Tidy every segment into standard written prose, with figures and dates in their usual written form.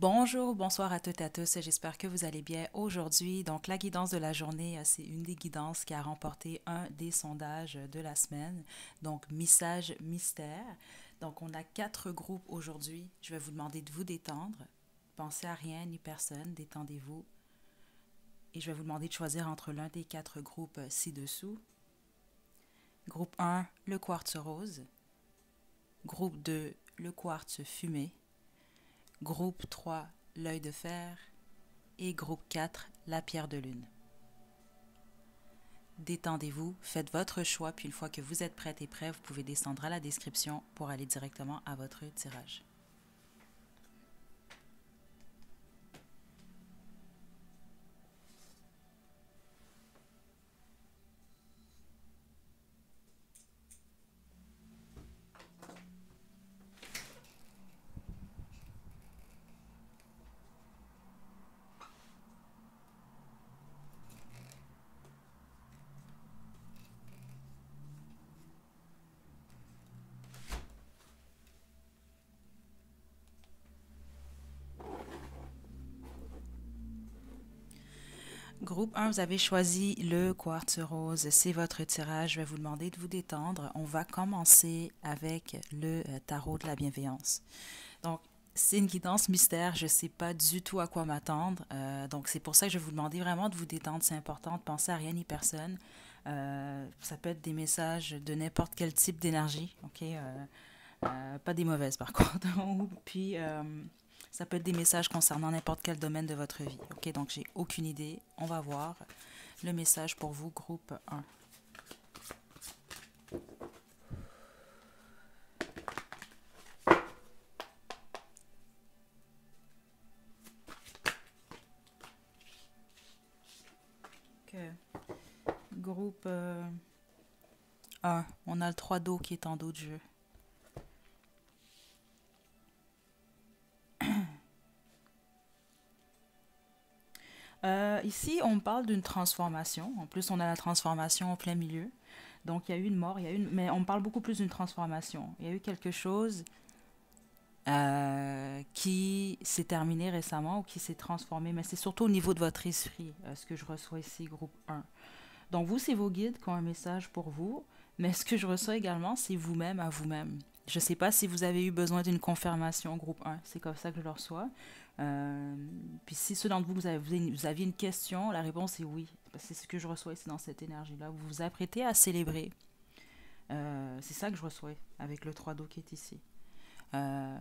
Bonjour, bonsoir à toutes et à tous. J'espère que vous allez bien aujourd'hui. Donc, la guidance de la journée, c'est une des guidances qui a remporté un des sondages de la semaine. Donc, message mystère. Donc, on a 4 groupes aujourd'hui. Je vais vous demander de vous détendre. Pensez à rien ni personne. Détendez-vous. Et je vais vous demander de choisir entre l'un des 4 groupes ci-dessous. Groupe 1, le quartz rose. Groupe 2, le quartz fumé. Groupe 3, l'œil de fer. Et groupe 4, la pierre de lune. Détendez-vous, faites votre choix, puis une fois que vous êtes prête et prêt, vous pouvez descendre à la description pour aller directement à votre tirage. Groupe 1, vous avez choisi le quartz rose. C'est votre tirage. Je vais vous demander de vous détendre. On va commencer avec le tarot de la bienveillance. Donc, c'est une guidance mystère. Je ne sais pas du tout à quoi m'attendre. Donc, c'est pour ça que je vais vous demander vraiment de vous détendre. C'est important de penser à rien ni personne. Ça peut être des messages de n'importe quel type d'énergie. OK? Pas des mauvaises, par contre. Puis, ça peut être des messages concernant n'importe quel domaine de votre vie. OK? Donc, j'ai aucune idée. On va voir le message pour vous, groupe 1. OK. Groupe 1. On a le 3 d'eau qui est en dos de jeu. Ici, on parle d'une transformation. En plus, on a la transformation en plein milieu. Donc, il y a eu une mort, mais on parle beaucoup plus d'une transformation. Il y a eu quelque chose qui s'est terminé récemment ou qui s'est transformé, mais c'est surtout au niveau de votre esprit, ce que je reçois ici, groupe 1. Donc, vous, c'est vos guides qui ont un message pour vous, mais ce que je reçois également, c'est vous-même à vous-même. Je ne sais pas si vous avez eu besoin d'une confirmation, groupe 1. C'est comme ça que je le reçois. Euh, Puis si ceux d'entre vous, vous aviez une question, la réponse est oui. C'est ce que je reçois ici dans cette énergie-là. Vous vous apprêtez à célébrer. C'est ça que je reçois avec le 3 d'eau qui est ici. Euh,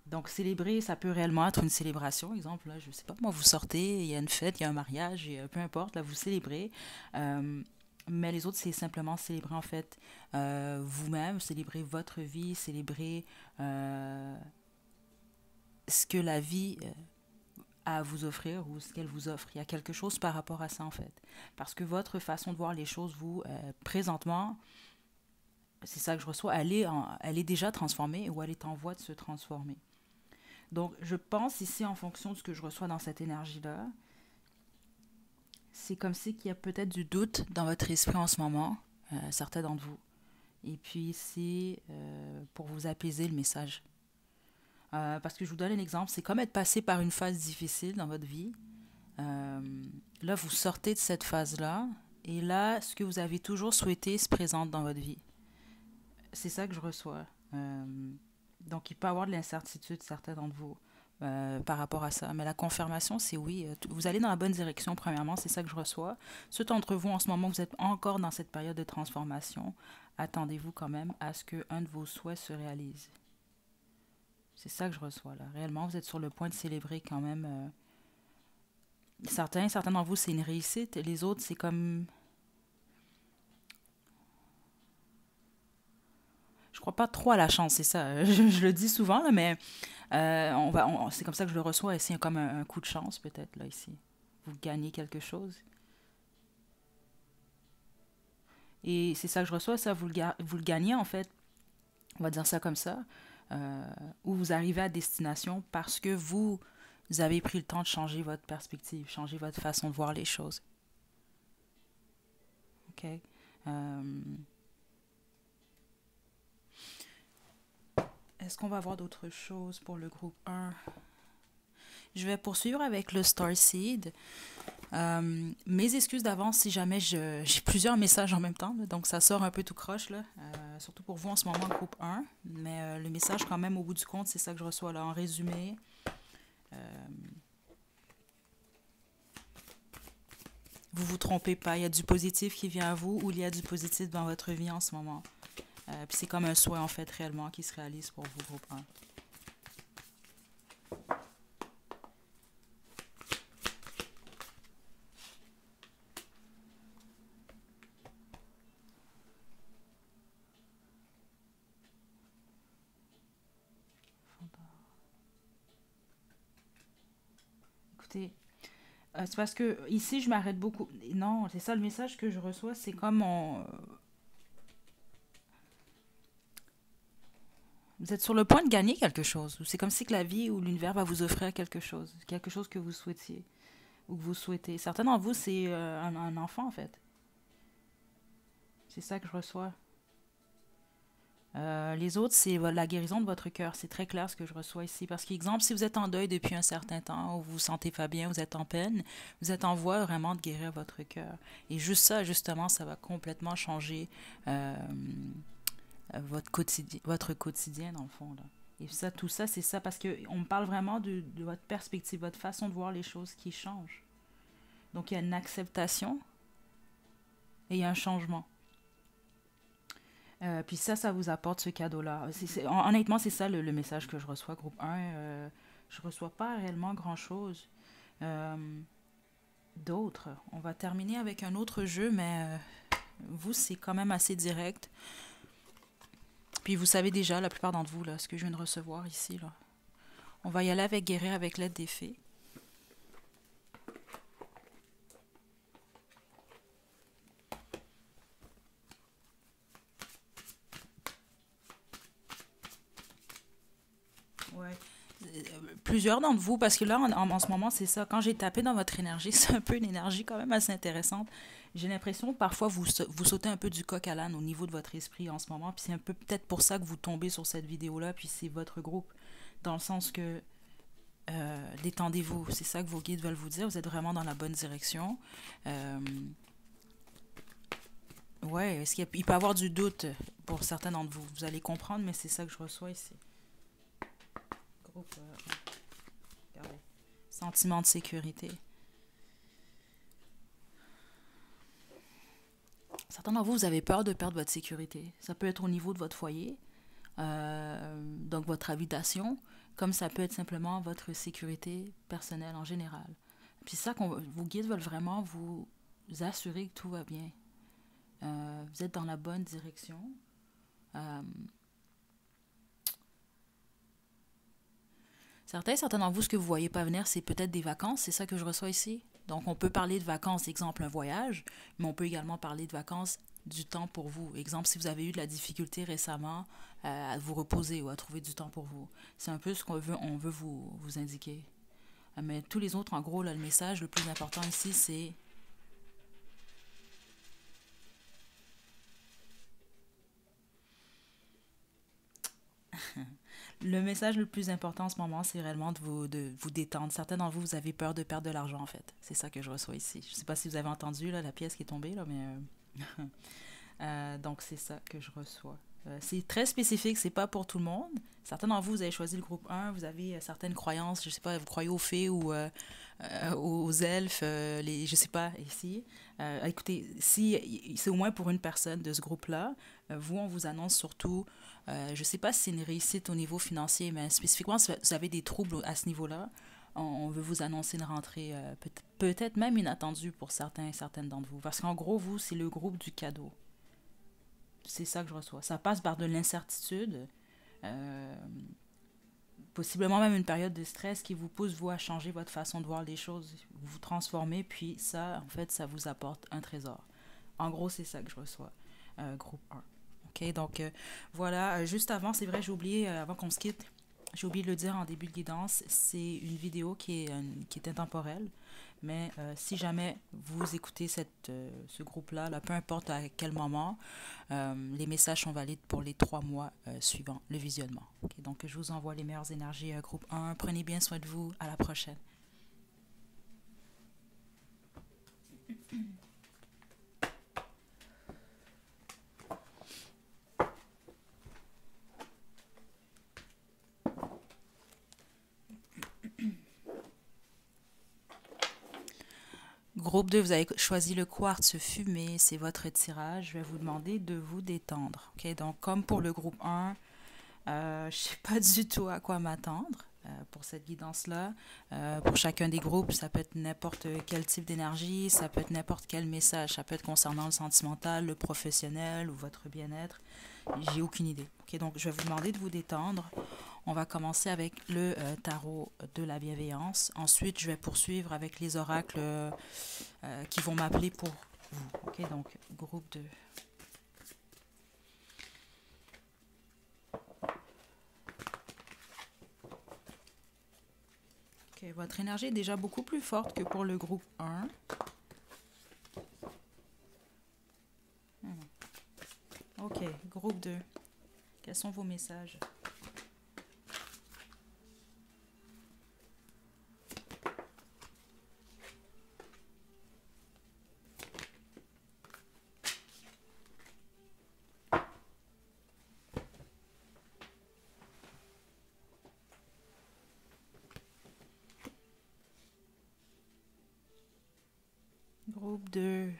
donc célébrer, ça peut réellement être une célébration. Exemple, là, je sais pas, moi, vous sortez, il y a une fête, il y a un mariage, et, peu importe, là, vous célébrez. Euh, mais les autres, c'est simplement célébrer, en fait, vous-même, célébrer votre vie, célébrer ce que la vie a à vous offrir ou ce qu'elle vous offre. Il y a quelque chose par rapport à ça, en fait. Parce que votre façon de voir les choses, vous, présentement, c'est ça que je reçois, elle est déjà transformée ou elle est en voie de se transformer. Donc, je pense ici, en fonction de ce que je reçois dans cette énergie-là, c'est comme si qu'il y a peut-être du doute dans votre esprit en ce moment, certains d'entre vous. Et puis, c'est pour vous apaiser le message. Parce que je vous donne un exemple, c'est comme être passé par une phase difficile dans votre vie. Euh, Là, vous sortez de cette phase-là, et là, ce que vous avez toujours souhaité se présente dans votre vie. C'est ça que je reçois. Donc, il peut y avoir de l'incertitude, certains d'entre vous, par rapport à ça. Mais la confirmation, c'est oui. Vous allez dans la bonne direction, premièrement, c'est ça que je reçois. Ceux d'entre vous, en ce moment, vous êtes encore dans cette période de transformation. Attendez-vous quand même à ce qu'un de vos souhaits se réalise. C'est ça que je reçois là. Réellement, vous êtes sur le point de célébrer quand même. Certains d'entre vous, c'est une réussite. Les autres, c'est comme. Je crois pas trop à la chance, c'est ça. Je le dis souvent, là, mais c'est comme ça que je le reçois. Ici, il y a comme un coup de chance, peut-être, là, ici. Vous gagnez quelque chose. Et c'est ça que je reçois, ça, vous le gagnez, en fait. On va dire ça comme ça. Où vous arrivez à destination parce que vous avez pris le temps de changer votre perspective, changer votre façon de voir les choses. OK? Est-ce qu'on va avoir d'autres choses pour le groupe 1? Je vais poursuivre avec le Starseed. Mes excuses d'avance si jamais j'ai plusieurs messages en même temps, là, donc ça sort un peu tout croche, là, surtout pour vous en ce moment, groupe 1. Mais le message, quand même, au bout du compte, c'est ça que je reçois là. En résumé, vous vous trompez pas. Il y a du positif qui vient à vous ou il y a du positif dans votre vie en ce moment. Puis c'est comme un souhait, en fait, réellement, qui se réalise pour vous, groupe 1. Écoutez, c'est parce que ici, je m'arrête beaucoup. Non, c'est ça le message que je reçois. C'est comme vous êtes sur le point de gagner quelque chose. C'est comme si que la vie ou l'univers va vous offrir quelque chose que vous souhaitiez ou que vous souhaitez. Certains d'entre vous, c'est un enfant en fait. C'est ça que je reçois. Les autres, c'est la guérison de votre cœur. C'est très clair ce que je reçois ici. Parce qu'exemple, si vous êtes en deuil depuis un certain temps, ou vous vous sentez pas bien, vous êtes en peine, vous êtes en voie vraiment de guérir votre cœur. Et juste ça, justement, ça va complètement changer euh, votre quotidien, dans le fond. Là. Et ça, tout ça, c'est ça. Parce qu'on me parle vraiment de votre perspective, votre façon de voir les choses qui change. Donc, il y a une acceptation et il y a un changement. Puis ça vous apporte ce cadeau-là. Honnêtement, c'est ça le message que je reçois, groupe 1. Je reçois pas réellement grand-chose euh, d'autre. On va terminer avec un autre jeu, mais vous, c'est quand même assez direct. Puis vous savez déjà, la plupart d'entre vous, là, ce que je viens de recevoir ici. Là. On va y aller avec guérir avec l'aide des fées. Ouais. Plusieurs d'entre vous, parce que là, en ce moment, c'est ça. Quand j'ai tapé dans votre énergie, c'est un peu une énergie quand même assez intéressante. J'ai l'impression que parfois, vous sautez un peu du coq à l'âne au niveau de votre esprit en ce moment. Puis c'est un peu peut-être pour ça que vous tombez sur cette vidéo-là, puis c'est votre groupe. Dans le sens que détendez-vous. C'est ça que vos guides veulent vous dire. Vous êtes vraiment dans la bonne direction. Euh, ouais, il peut y avoir du doute pour certains d'entre vous. Vous allez comprendre, mais c'est ça que je reçois ici. Groupe, regardez. Sentiment de sécurité. Certains d'entre vous, vous avez peur de perdre votre sécurité. Ça peut être au niveau de votre foyer, donc votre habitation, comme ça peut être simplement votre sécurité personnelle en général. Puis ça, vos guides veulent vraiment vous assurer que tout va bien. Vous êtes dans la bonne direction. Euh, certains d'entre vous, ce que vous ne voyez pas venir, c'est peut-être des vacances. C'est ça que je reçois ici. Donc, on peut parler de vacances, exemple un voyage, mais on peut également parler de vacances du temps pour vous. Exemple, si vous avez eu de la difficulté récemment à vous reposer ou à trouver du temps pour vous. C'est un peu ce on veut vous indiquer. Mais tous les autres, en gros, là, le message le plus important ici, c'est le message le plus important en ce moment, c'est réellement de vous détendre. Certains d'entre vous, vous avez peur de perdre de l'argent, en fait. C'est ça que je reçois ici. Je ne sais pas si vous avez entendu là, la pièce qui est tombée, là, mais donc c'est ça que je reçois. C'est très spécifique, c'est pas pour tout le monde. Certains d'entre vous, vous avez choisi le groupe 1, vous avez certaines croyances, je sais pas, vous croyez aux fées ou aux elfes, je sais pas, ici. Écoutez, si c'est au moins pour une personne de ce groupe-là, vous, on vous annonce surtout, je sais pas si c'est une réussite au niveau financier, mais spécifiquement, si vous avez des troubles à ce niveau-là, on veut vous annoncer une rentrée, peut-être même inattendue pour certaines d'entre vous. Parce qu'en gros, vous, c'est le groupe du cadeau. C'est ça que je reçois. Ça passe par de l'incertitude, euh, possiblement même une période de stress qui vous pousse, vous, à changer votre façon de voir les choses. Vous vous transformez, puis ça, en fait, ça vous apporte un trésor. En gros, c'est ça que je reçois, groupe 1. OK, donc voilà. Juste avant, c'est vrai, j'ai oublié, avant qu'on se quitte, j'ai oublié de le dire en début de guidance, c'est une vidéo qui est intemporelle, Mais si jamais vous écoutez ce groupe-là, là, peu importe à quel moment, les messages sont valides pour les 3 mois suivants le visionnement. Ok, donc, je vous envoie les meilleures énergies groupe 1. Prenez bien soin de vous. À la prochaine. Groupe 2, vous avez choisi le quartz fumé, c'est votre tirage. Je vais vous demander de vous détendre. Ok, donc, comme pour le groupe 1, je ne sais pas du tout à quoi m'attendre pour cette guidance-là. Pour chacun des groupes, ça peut être n'importe quel type d'énergie, ça peut être n'importe quel message, ça peut être concernant le sentimental, le professionnel ou votre bien-être. J'ai aucune idée. Ok, donc, je vais vous demander de vous détendre. On va commencer avec le tarot de la bienveillance. Ensuite, je vais poursuivre avec les oracles qui vont m'appeler pour vous. Ok, donc, groupe 2. Ok, votre énergie est déjà beaucoup plus forte que pour le groupe 1. Ok, groupe 2. Quels sont vos messages? Groupe 2.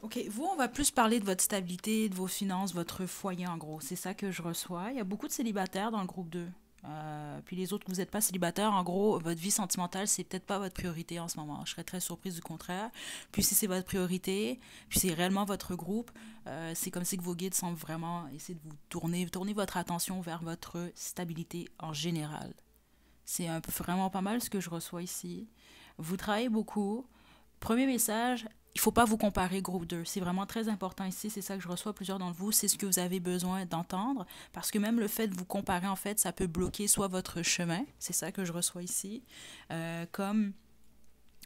Ok, vous, on va plus parler de votre stabilité, de vos finances, votre foyer en gros. C'est ça que je reçois. Il y a beaucoup de célibataires dans le groupe 2. Puis les autres, vous n'êtes pas célibataire, en gros, votre vie sentimentale, c'est peut-être pas votre priorité en ce moment. Je serais très surprise du contraire. Puis si c'est votre priorité, puis c'est réellement votre groupe, c'est comme si que vos guides semblent vraiment essayer de vous tourner votre attention vers votre stabilité en général. C'est vraiment pas mal ce que je reçois ici. Vous travaillez beaucoup. Premier message, il ne faut pas vous comparer groupe 2. C'est vraiment très important ici. C'est ça que je reçois plusieurs d'entre vous. C'est ce que vous avez besoin d'entendre. Parce que même le fait de vous comparer, en fait, ça peut bloquer soit votre chemin. C'est ça que je reçois ici. Comme,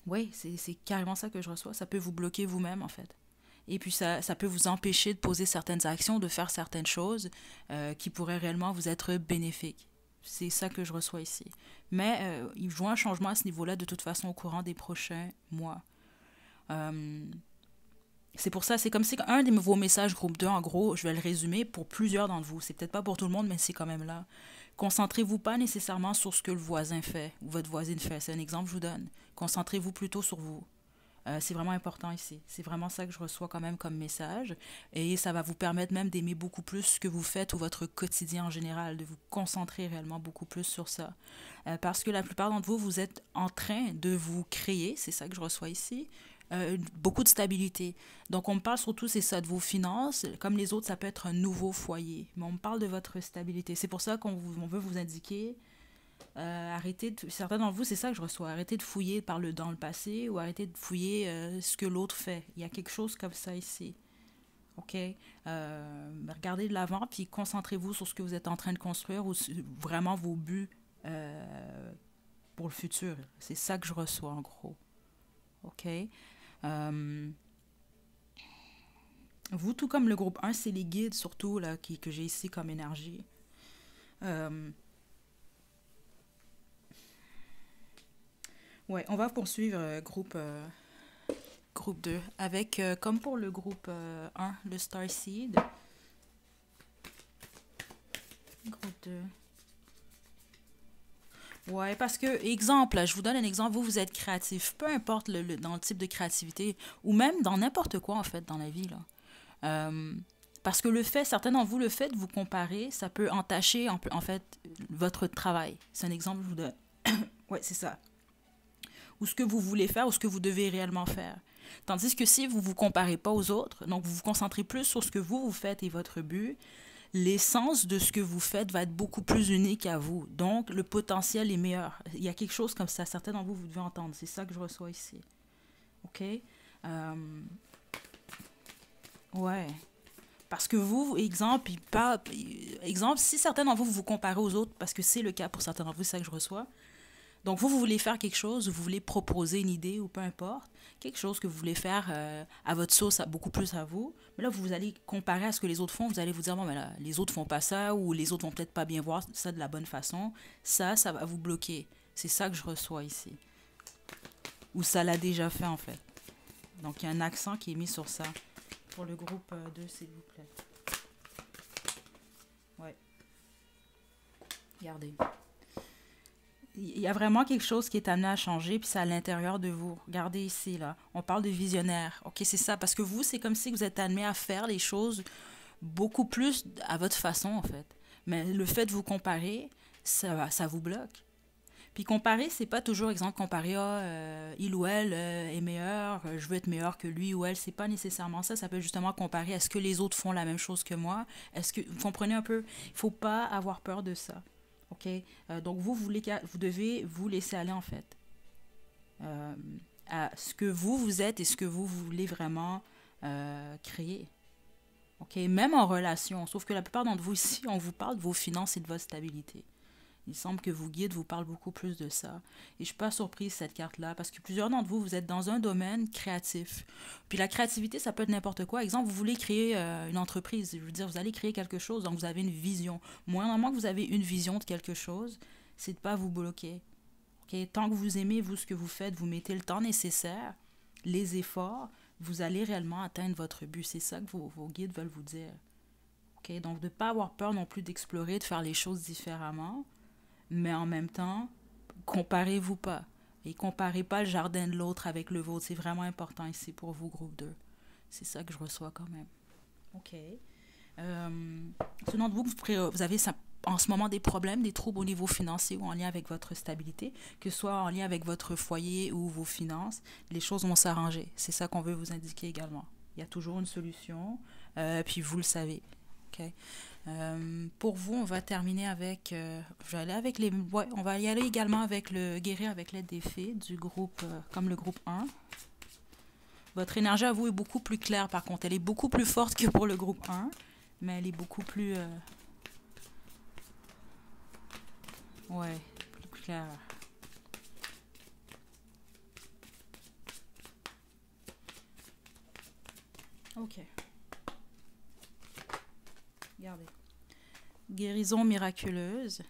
oui, c'est carrément ça que je reçois. Ça peut vous bloquer vous-même, en fait. Et puis, ça peut vous empêcher de poser certaines actions, de faire certaines choses qui pourraient réellement vous être bénéfiques. C'est ça que je reçois ici. Mais il joue un changement à ce niveau-là, de toute façon, au courant des prochains mois. C'est pour ça, c'est comme si un de vos messages groupe 2, en gros, je vais le résumer pour plusieurs d'entre vous. C'est peut-être pas pour tout le monde, mais c'est quand même là. Concentrez-vous pas nécessairement sur ce que le voisin fait ou votre voisine fait. C'est un exemple que je vous donne. Concentrez-vous plutôt sur vous. C'est vraiment important ici. C'est vraiment ça que je reçois quand même comme message. Et ça va vous permettre même d'aimer beaucoup plus ce que vous faites ou votre quotidien en général, de vous concentrer réellement beaucoup plus sur ça. Parce que la plupart d'entre vous, vous êtes en train de vous créer, c'est ça que je reçois ici, beaucoup de stabilité. Donc, on me parle surtout, c'est ça, de vos finances. Comme les autres, ça peut être un nouveau foyer. Mais on me parle de votre stabilité. C'est pour ça on veut vous indiquer, arrêtez de, certains d'entre vous, c'est ça que je reçois, arrêtez de fouiller dans le passé ou arrêtez de fouiller ce que l'autre fait. Il y a quelque chose comme ça ici. OK? Regardez de l'avant, puis concentrez-vous sur ce que vous êtes en train de construire ou vraiment vos buts pour le futur. C'est ça que je reçois, en gros. OK? Vous, tout comme le groupe 1, c'est les guides surtout là, que j'ai ici comme énergie. Ouais, on va poursuivre groupe 2 avec, comme pour le groupe 1, le Starseed. Groupe 2. Ouais, parce que, exemple, là, je vous donne un exemple, vous êtes créatif, peu importe dans le type de créativité, ou même dans n'importe quoi, en fait, dans la vie, là. Parce que certains d'entre vous, le fait de vous comparer, ça peut entacher, en fait, votre travail. C'est un exemple que je vous donne. Ouais, c'est ça. Ou ce que vous voulez faire, ou ce que vous devez réellement faire. Tandis que si vous ne vous comparez pas aux autres, donc vous vous concentrez plus sur ce que vous faites et votre but, l'essence de ce que vous faites va être beaucoup plus unique à vous. Donc, le potentiel est meilleur. Il y a quelque chose comme ça. Certains d'entre vous, vous devez entendre. C'est ça que je reçois ici. OK? Ouais. Parce que vous, exemple, exemple, si certains d'entre vous vous comparez aux autres, parce que c'est le cas pour certains d'entre vous, c'est ça que je reçois, Donc, vous voulez faire quelque chose, vous voulez proposer une idée ou peu importe, quelque chose que vous voulez faire à votre sauce, beaucoup plus à vous. Mais là, vous allez comparer à ce que les autres font. Vous allez vous dire, bon, mais là, les autres font pas ça ou les autres vont peut-être pas bien voir ça de la bonne façon. Ça va vous bloquer. C'est ça que je reçois ici. Ou ça l'a déjà fait, en fait. Donc, il y a un accent qui est mis sur ça. Pour le groupe 2, s'il vous plaît. Ouais. Regardez. Il y a vraiment quelque chose qui est amené à changer, puis c'est à l'intérieur de vous. Regardez ici, là. On parle de visionnaire. OK, c'est ça. Parce que vous, c'est comme si vous êtes amené à faire les choses beaucoup plus à votre façon, en fait. Mais le fait de vous comparer, ça vous bloque. Puis comparer, c'est pas toujours, exemple, comparer, il ou elle est meilleur, je veux être meilleur que lui ou elle, c'est pas nécessairement ça. Ça peut justement comparer, est-ce que les autres font la même chose que moi? Est-ce que, vous comprenez un peu? Il faut pas avoir peur de ça. OK? Donc, vous devez vous laisser aller, en fait, euh, à ce que vous êtes et ce que vous voulez vraiment créer. OK? Même en relation. Sauf que la plupart d'entre vous ici, on vous parle de vos finances et de votre stabilité. Il semble que vos guides vous parlent beaucoup plus de ça. Et je ne suis pas surprise cette carte-là, parce que plusieurs d'entre vous, vous êtes dans un domaine créatif. Puis la créativité, ça peut être n'importe quoi. Exemple, vous voulez créer une entreprise. Je veux dire, vous allez créer quelque chose, donc vous avez une vision. Moindrement que vous avez une vision de quelque chose, c'est de ne pas vous bloquer. Okay? Tant que vous aimez, vous, ce que vous faites, vous mettez le temps nécessaire, les efforts, vous allez réellement atteindre votre but. C'est ça que vos guides veulent vous dire. Okay? Donc, de ne pas avoir peur non plus d'explorer, de faire les choses différemment. Mais en même temps, comparez-vous pas. Et comparez pas le jardin de l'autre avec le vôtre. C'est vraiment important ici pour vous, groupe 2. C'est ça que je reçois quand même. OK. Selon vous, vous avez en ce moment des problèmes, des troubles au niveau financier ou en lien avec votre stabilité, que ce soit en lien avec votre foyer ou vos finances, les choses vont s'arranger. C'est ça qu'on veut vous indiquer également. Il y a toujours une solution, puis vous le savez. OK. Pour vous, on va terminer avec. Je vais aller avec les. Ouais, on va y aller également avec le guérir avec l'aide des fées du groupe, comme le groupe 1. Votre énergie à vous est beaucoup plus claire, par contre. Elle est beaucoup plus forte que pour le groupe 1, mais elle est beaucoup plus. Ouais, plus claire. Ok. Regardez. Guérison miraculeuse.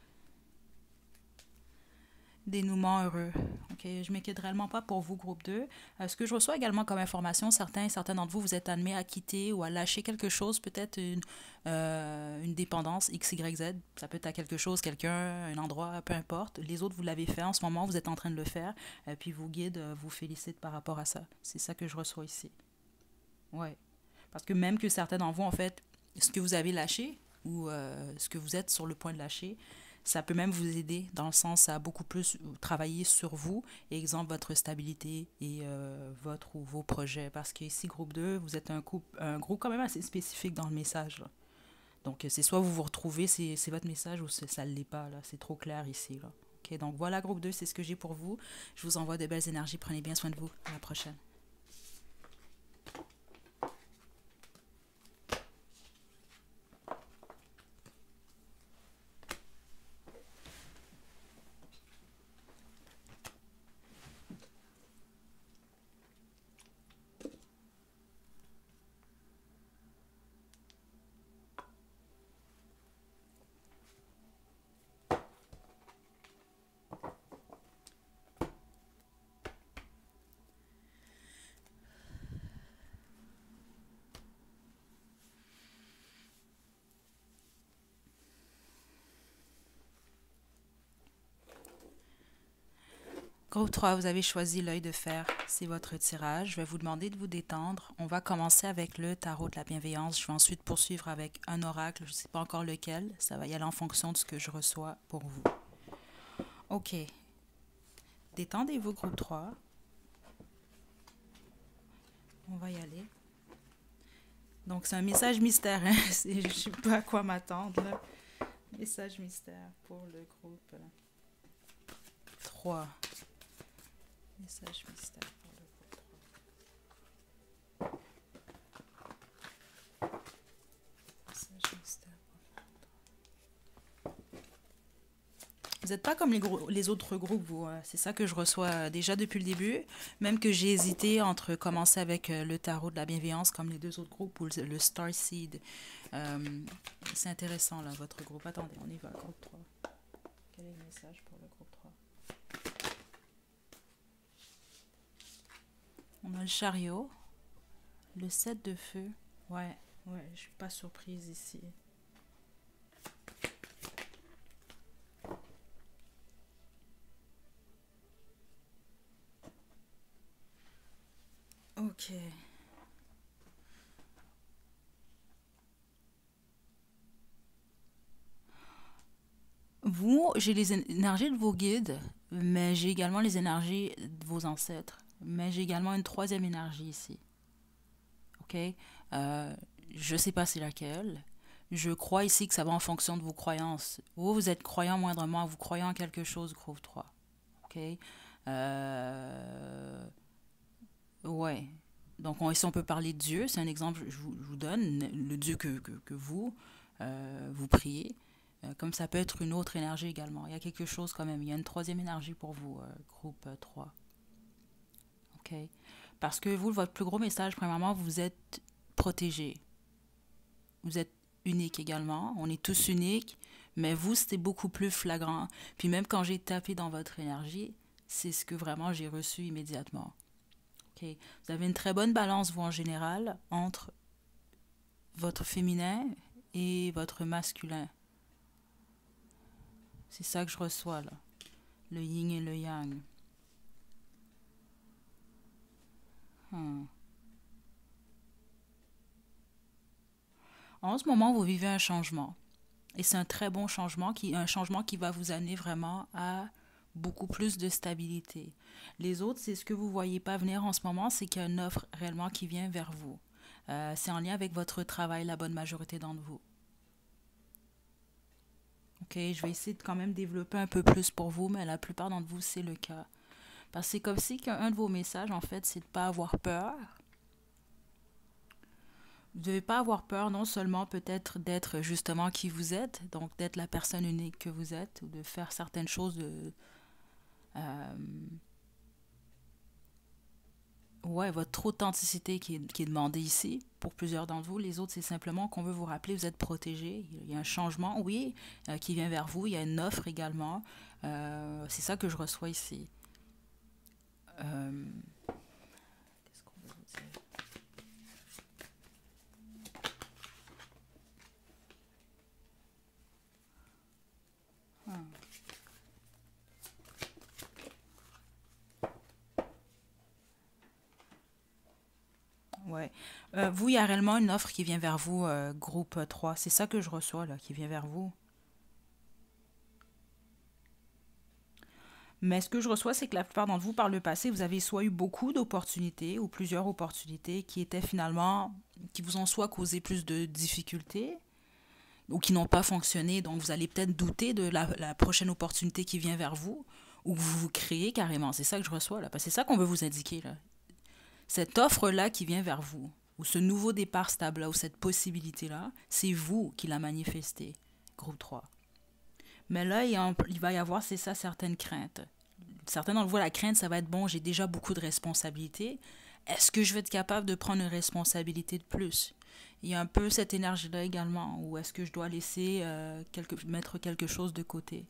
Dénouement heureux. Ok, je ne m'inquiète réellement pas pour vous, groupe 2. Ce que je reçois également comme information, certains d'entre vous, vous êtes amenés à quitter ou à lâcher quelque chose, peut-être une dépendance X, Y, Z. Ça peut être à quelque chose, quelqu'un, un endroit, peu importe. Les autres, vous l'avez fait en ce moment, vous êtes en train de le faire. Puis vos guides vous félicitent par rapport à ça. C'est ça que je reçois ici. Ouais. Parce que même que certains d'entre vous, en fait, ce que vous avez lâché ou ce que vous êtes sur le point de lâcher, ça peut même vous aider dans le sens à beaucoup plus travailler sur vous, exemple votre stabilité et votre ou vos projets. Parce que ici, groupe 2, vous êtes un groupe quand même assez spécifique dans le message. Là. Donc, c'est soit vous vous retrouvez, c'est votre message, ou ça ne l'est pas. Là. C'est trop clair ici. Là. Okay, donc, voilà, groupe 2, c'est ce que j'ai pour vous. Je vous envoie de belles énergies. Prenez bien soin de vous. À la prochaine. Groupe 3, vous avez choisi l'œil de fer. C'est votre tirage. Je vais vous demander de vous détendre. On va commencer avec le tarot de la bienveillance. Je vais ensuite poursuivre avec un oracle. Je ne sais pas encore lequel. Ça va y aller en fonction de ce que je reçois pour vous. OK. Détendez-vous, groupe 3. On va y aller. Donc, c'est un message mystère. Hein? Je ne sais pas à quoi m'attendre. Là. Message mystère pour le groupe 3. Message mystère pour le groupe 3. Message mystère pour le groupe 3. Vous n'êtes pas comme les autres groupes, vous. C'est ça que je reçois déjà depuis le début. Même que j'ai hésité entre commencer avec le tarot de la bienveillance comme les deux autres groupes ou le Star Seed. Euh, c'est intéressant, là, votre groupe. Attendez, on y va, groupe 3. Quel est le message pour le groupe 3? On a le chariot, le 7 de feu. Ouais, ouais, je suis pas surprise ici. Ok. Vous, j'ai les énergies de vos guides, mais j'ai également les énergies de vos ancêtres. Mais j'ai également une troisième énergie ici. Ok? Euh, je sais pas c'est laquelle. Je crois ici que ça va en fonction de vos croyances. Vous êtes croyant moindrement, vous croyez en quelque chose, groupe 3. Ok? Euh, ouais. Donc, ici, on peut parler de Dieu. C'est un exemple, je vous donne, le Dieu que vous, vous priez. Comme ça peut être une autre énergie également. Il y a quelque chose quand même. Il y a une troisième énergie pour vous, groupe 3. OK? Parce que vous, votre plus gros message, premièrement, vous êtes protégé. Vous êtes unique également. On est tous uniques. Mais vous, c'était beaucoup plus flagrant. Puis même quand j'ai tapé dans votre énergie, c'est ce que vraiment j'ai reçu immédiatement. OK? Vous avez une très bonne balance, vous, en général, entre votre féminin et votre masculin. C'est ça que je reçois, là. Le yin et le yang. Hmm. En ce moment, vous vivez un changement. Et c'est un très bon changement, un changement qui va vous amener vraiment à beaucoup plus de stabilité. Les autres, c'est ce que vous ne voyez pas venir en ce moment, c'est qu'il y a une offre réellement qui vient vers vous. C'est en lien avec votre travail, la bonne majorité d'entre vous. Ok, je vais essayer de quand même développer un peu plus pour vous, mais la plupart d'entre vous, c'est le cas. Parce que c'est comme si qu'un de vos messages, en fait, c'est de ne pas avoir peur. Vous ne devez pas avoir peur, non seulement peut-être d'être justement qui vous êtes, donc d'être la personne unique que vous êtes, ou de faire certaines choses euh, ouais, votre authenticité qui est demandée ici pour plusieurs d'entre vous. Les autres, c'est simplement qu'on veut vous rappeler, vous êtes protégé. Il y a un changement, oui, qui vient vers vous. Il y a une offre également. C'est ça que je reçois ici. Euh, Qu'est-ce qu'on veut vous dire? Hmm. Ouais. Vous, il y a réellement une offre qui vient vers vous, groupe 3. C'est ça que je reçois, là, qui vient vers vous. Mais ce que je reçois, c'est que la plupart d'entre vous, par le passé, vous avez soit eu beaucoup d'opportunités ou plusieurs opportunités qui étaient finalement, qui vous ont soit causé plus de difficultés ou qui n'ont pas fonctionné. Donc, vous allez peut-être douter de la prochaine opportunité qui vient vers vous ou que vous vous créez carrément. C'est ça que je reçois là. Parce que c'est ça qu'on veut vous indiquer là. Cette offre-là qui vient vers vous, ou ce nouveau départ stable-là, ou cette possibilité-là, c'est vous qui la manifestez, groupe 3. Mais là, il va y avoir, c'est ça, certaines craintes. Certains d'entre vous, la crainte, ça va être bon, j'ai déjà beaucoup de responsabilités. Est-ce que je vais être capable de prendre une responsabilité de plus? Il y a un peu cette énergie-là également, ou est-ce que je dois laisser mettre quelque chose de côté?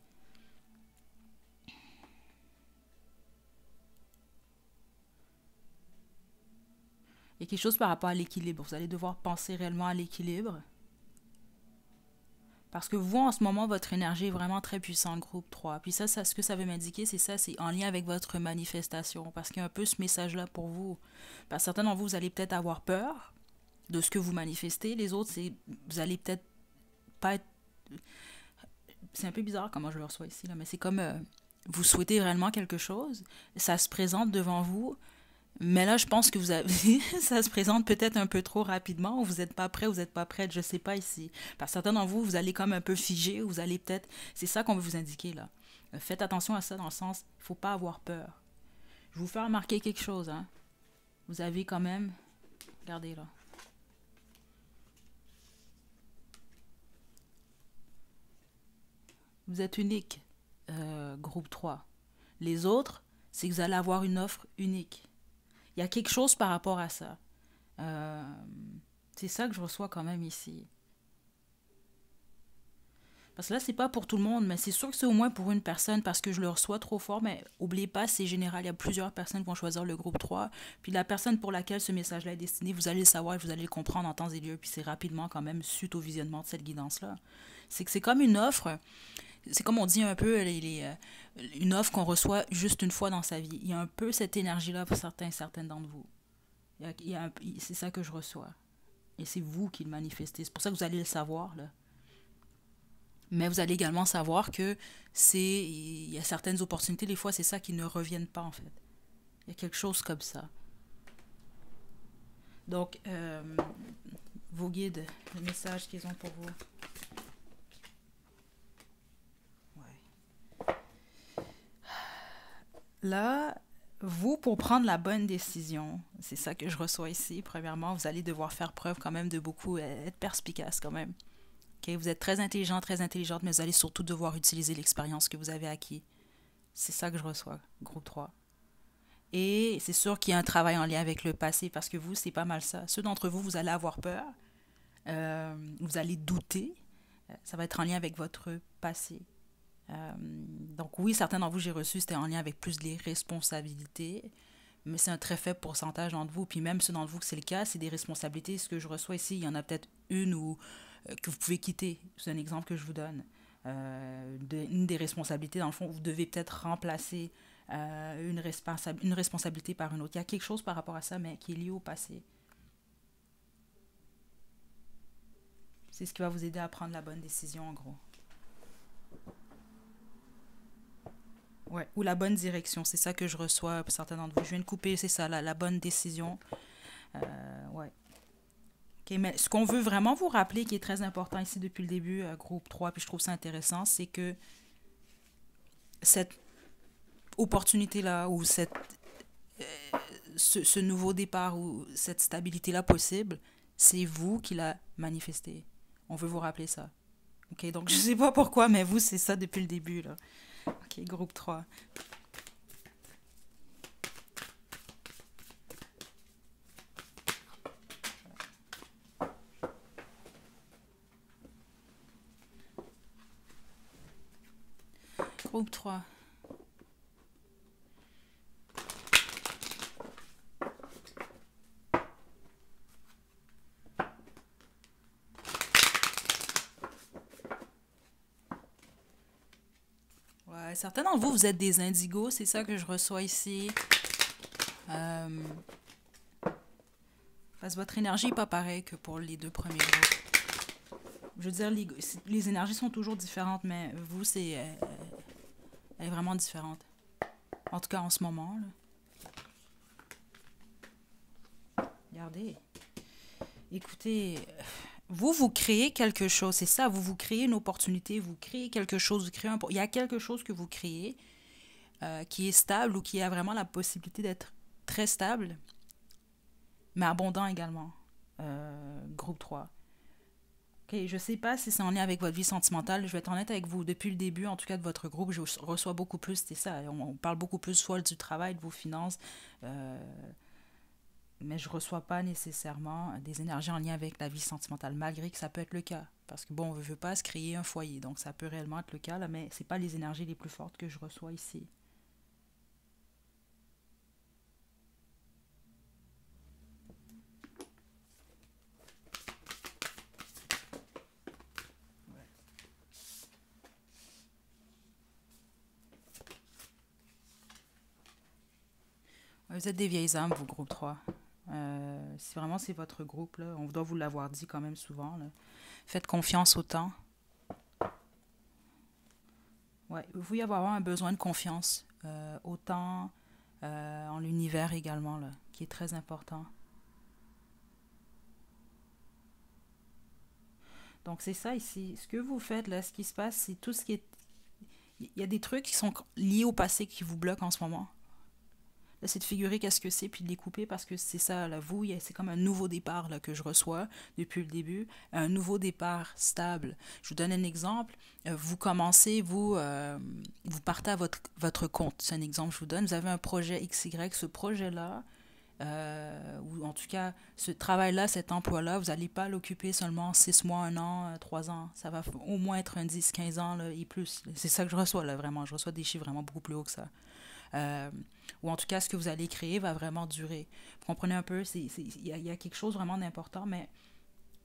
Il y a quelque chose par rapport à l'équilibre. Vous allez devoir penser réellement à l'équilibre. Parce que vous, en ce moment, votre énergie est vraiment très puissante, groupe 3. Puis ça, ce que ça veut m'indiquer, c'est ça, c'est en lien avec votre manifestation. Parce qu'il y a un peu ce message-là pour vous. Parce que certains d'entre vous, vous allez peut-être avoir peur de ce que vous manifestez. Les autres, c'est vous allez peut-être pas être... C'est un peu bizarre comment je le reçois ici, là, mais c'est comme vous souhaitez réellement quelque chose, ça se présente devant vous, mais là, je pense que vous avez... ça se présente peut-être un peu trop rapidement, ou vous n'êtes pas prêt, vous n'êtes pas prête, je sais pas ici. Parce que certains d'entre vous, vous allez comme un peu figer, vous allez peut-être... C'est ça qu'on veut vous indiquer, là. Faites attention à ça dans le sens, il faut pas avoir peur. Je vais vous faire remarquer quelque chose, hein. Vous avez quand même... Regardez, là. Vous êtes unique. groupe 3. Les autres, c'est que vous allez avoir une offre unique. Il y a quelque chose par rapport à ça. Euh, c'est ça que je reçois quand même ici. Parce que là, c'est pas pour tout le monde, mais c'est sûr que c'est au moins pour une personne parce que je le reçois trop fort. Mais n'oubliez pas, c'est général. Il y a plusieurs personnes qui vont choisir le groupe 3. Puis la personne pour laquelle ce message-là est destiné, vous allez le savoir et vous allez le comprendre en temps et lieu. Puis c'est rapidement quand même suite au visionnement de cette guidance-là. C'est que c'est comme une offre. C'est comme on dit un peu une offre qu'on reçoit juste une fois dans sa vie. Il y a un peu cette énergie-là pour certains et certaines d'entre vous. C'est ça que je reçois. Et c'est vous qui le manifestez. C'est pour ça que vous allez le savoir, là. Mais vous allez également savoir que il y a certaines opportunités, des fois, c'est ça qui ne reviennent pas, en fait. Il y a quelque chose comme ça. Donc, vos guides, le message qu'ils ont pour vous. Ouais. Là, vous, pour prendre la bonne décision, c'est ça que je reçois ici. Premièrement, vous allez devoir faire preuve quand même de beaucoup, être perspicace quand même. Okay? Vous êtes très intelligent, très intelligente, mais vous allez surtout devoir utiliser l'expérience que vous avez acquis. C'est ça que je reçois, groupe 3. Et c'est sûr qu'il y a un travail en lien avec le passé, parce que vous, c'est pas mal ça. Ceux d'entre vous, vous allez avoir peur, vous allez douter, ça va être en lien avec votre passé. Donc oui, certains d'entre vous, j'ai reçu, c'était en lien avec plus les responsabilités, mais c'est un très faible pourcentage d'entre vous. Puis même ceux d'entre vous que c'est le cas, c'est des responsabilités. Ce que je reçois ici, il y en a peut-être une ou que vous pouvez quitter. C'est un exemple que je vous donne. Une des responsabilités, dans le fond, vous devez peut-être remplacer une responsabilité par une autre. Il y a quelque chose par rapport à ça, mais qui est lié au passé. C'est ce qui va vous aider à prendre la bonne décision, en gros. Ouais, ou la bonne direction, c'est ça que je reçois pour certains d'entre vous. Je viens de couper, c'est ça, la bonne décision. Ouais. Okay, mais ce qu'on veut vraiment vous rappeler, qui est très important ici depuis le début, groupe 3, puis je trouve ça intéressant, c'est que cette opportunité-là, ou ce nouveau départ, ou cette stabilité-là possible, c'est vous qui la manifestez. On veut vous rappeler ça. Ok, donc je sais pas pourquoi, mais vous, c'est ça depuis le début, là. Ok, groupe 3. Groupe 3. Ouais, certains d'entre vous, vous êtes des indigos, c'est ça que je reçois ici. Parce que votre énergie n'est pas pareille que pour les deux premiers groupes. Je veux dire, les énergies sont toujours différentes, mais vous, elle est vraiment différente. En tout cas, en ce moment, là. Regardez. Écoutez, vous créez quelque chose, c'est ça, vous créez une opportunité, vous créez quelque chose, il y a quelque chose que vous créez qui est stable ou qui a vraiment la possibilité d'être très stable, mais abondant également. Groupe 3. Okay, je ne sais pas si c'est en lien avec votre vie sentimentale. Je vais être honnête avec vous. Depuis le début, en tout cas, de votre groupe, je reçois beaucoup plus, c'est ça. On parle beaucoup plus soit du travail, de vos finances, mais je ne reçois pas nécessairement des énergies en lien avec la vie sentimentale, malgré que ça peut être le cas. Parce que bon, on ne veut pas se créer un foyer, donc ça peut réellement être le cas, là, mais ce n'est pas les énergies les plus fortes que je reçois ici. Vous êtes des vieilles âmes, vous, groupe 3. Si vraiment c'est votre groupe, là, on doit vous l'avoir dit quand même souvent. Là. Faites confiance au temps. Ouais, vous y avoir un besoin de confiance au temps, en l'univers également, là, qui est très important. Donc c'est ça ici. Ce que vous faites, là, ce qui se passe, c'est tout ce qui est... Il y a des trucs qui sont liés au passé qui vous bloquent en ce moment. Là, c'est de figurer qu'est-ce que c'est, puis de les couper, parce que c'est ça, là, vous, c'est comme un nouveau départ là, que je reçois depuis le début, un nouveau départ stable. Je vous donne un exemple. Vous commencez, vous, vous partez à votre compte. C'est un exemple que je vous donne. Vous avez un projet XY, ce projet-là, ou en tout cas, ce travail-là, cet emploi-là, vous n'allez pas l'occuper seulement 6 mois, 1 an, 3 ans. Ça va au moins être un 10, 15 ans là, et plus. C'est ça que je reçois, là, vraiment. Je reçois des chiffres vraiment beaucoup plus hauts que ça. Euh, ou en tout cas, ce que vous allez créer va vraiment durer. Vous comprenez un peu, y a quelque chose vraiment d'important, mais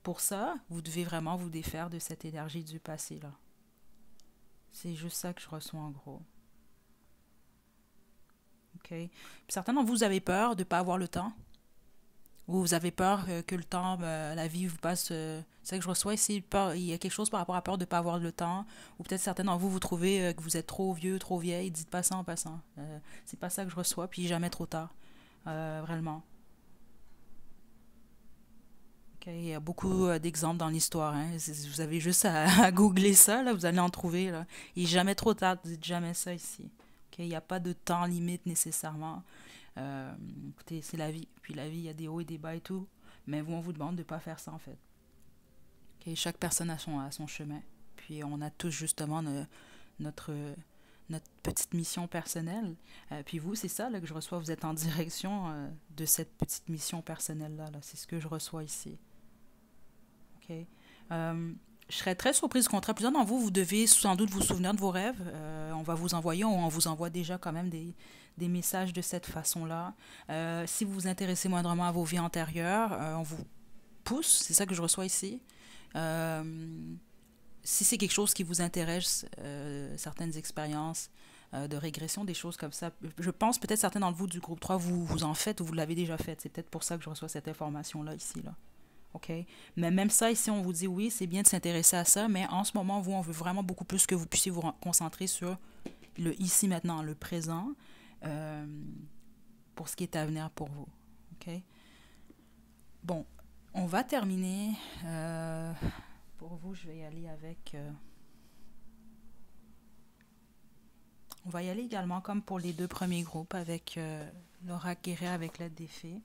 pour ça, vous devez vraiment vous défaire de cette énergie du passé, là. C'est juste ça que je reçois en gros. OK? Puis certains d'entre vous, vous avez peur de ne pas avoir le temps. Ou vous avez peur que le temps, la vie vous passe. C'est ça que je reçois ici. Il y a quelque chose par rapport à peur de ne pas avoir le temps. Ou peut-être certains d'entre vous, vous trouvez que vous êtes trop vieux, trop vieille. Dites pas ça en passant. C'est pas ça que je reçois. Puis jamais trop tard. Vraiment. OK? Il y a beaucoup d'exemples dans l'histoire. Hein. Vous avez juste à googler ça. Là, vous allez en trouver. Là. Il n'est jamais trop tard. Dites jamais ça ici. OK? Il n'y a pas de temps limite nécessairement. Euh, Écoutez, c'est la vie. Puis la vie, il y a des hauts et des bas et tout. Mais vous, on vous demande de ne pas faire ça, en fait. Okay? Chaque personne a son chemin. Puis on a tous, justement, notre, notre petite mission personnelle. Puis vous, c'est ça là, que je reçois. Vous êtes en direction de cette petite mission personnelle-là. Là. C'est ce que je reçois ici. OK? Je serais très surprise. Au contraire, plusieurs d'entre vous, vous devez sans doute vous souvenir de vos rêves. On va vous envoyer, on vous envoie déjà quand même des messages de cette façon-là. Si vous vous intéressez moindrement à vos vies antérieures, on vous pousse, c'est ça que je reçois ici. Euh, Si c'est quelque chose qui vous intéresse, certaines expériences de régression, des choses comme ça, je pense peut-être certains d'entre vous du groupe 3, vous en faites ou vous l'avez déjà fait. C'est peut-être pour ça que je reçois cette information-là ici, là. OK? Mais même ça, ici, on vous dit oui, c'est bien de s'intéresser à ça, mais en ce moment, vous, on veut vraiment beaucoup plus que vous puissiez vous concentrer sur le ici, maintenant, le présent, euh, pour ce qui est à venir pour vous. OK? Bon, on va terminer. Pour vous, je vais y aller avec... on va y aller également, comme pour les deux premiers groupes, avec l'oracle guérir avec l'aide des fées.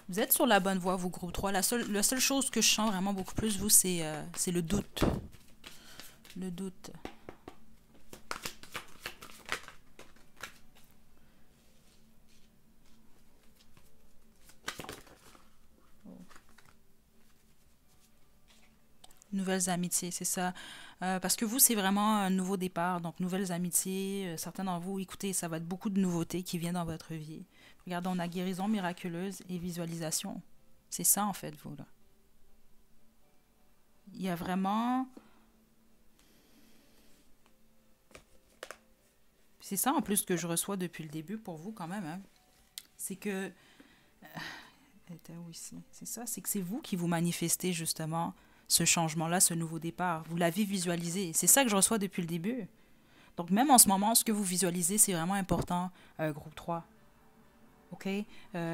Vous êtes sur la bonne voie, vous, groupe 3. La seule chose que je sens vraiment beaucoup plus, vous, c'est le doute. Le doute. Nouvelles amitiés, c'est ça. Parce que vous, c'est vraiment un nouveau départ. Donc, nouvelles amitiés. Certains d'entre vous, écoutez, ça va être beaucoup de nouveautés qui viennent dans votre vie. Regardez, on a guérison miraculeuse et visualisation. C'est ça, en fait, vous, là. Il y a vraiment... C'est ça, en plus, que je reçois depuis le début pour vous, quand même. Hein. C'est que... Elle était où ici? C'est ça, c'est que c'est vous qui vous manifestez, justement, ce changement-là, ce nouveau départ. Vous l'avez visualisé. C'est ça que je reçois depuis le début. Donc, même en ce moment, ce que vous visualisez, c'est vraiment important, groupe 3. OK?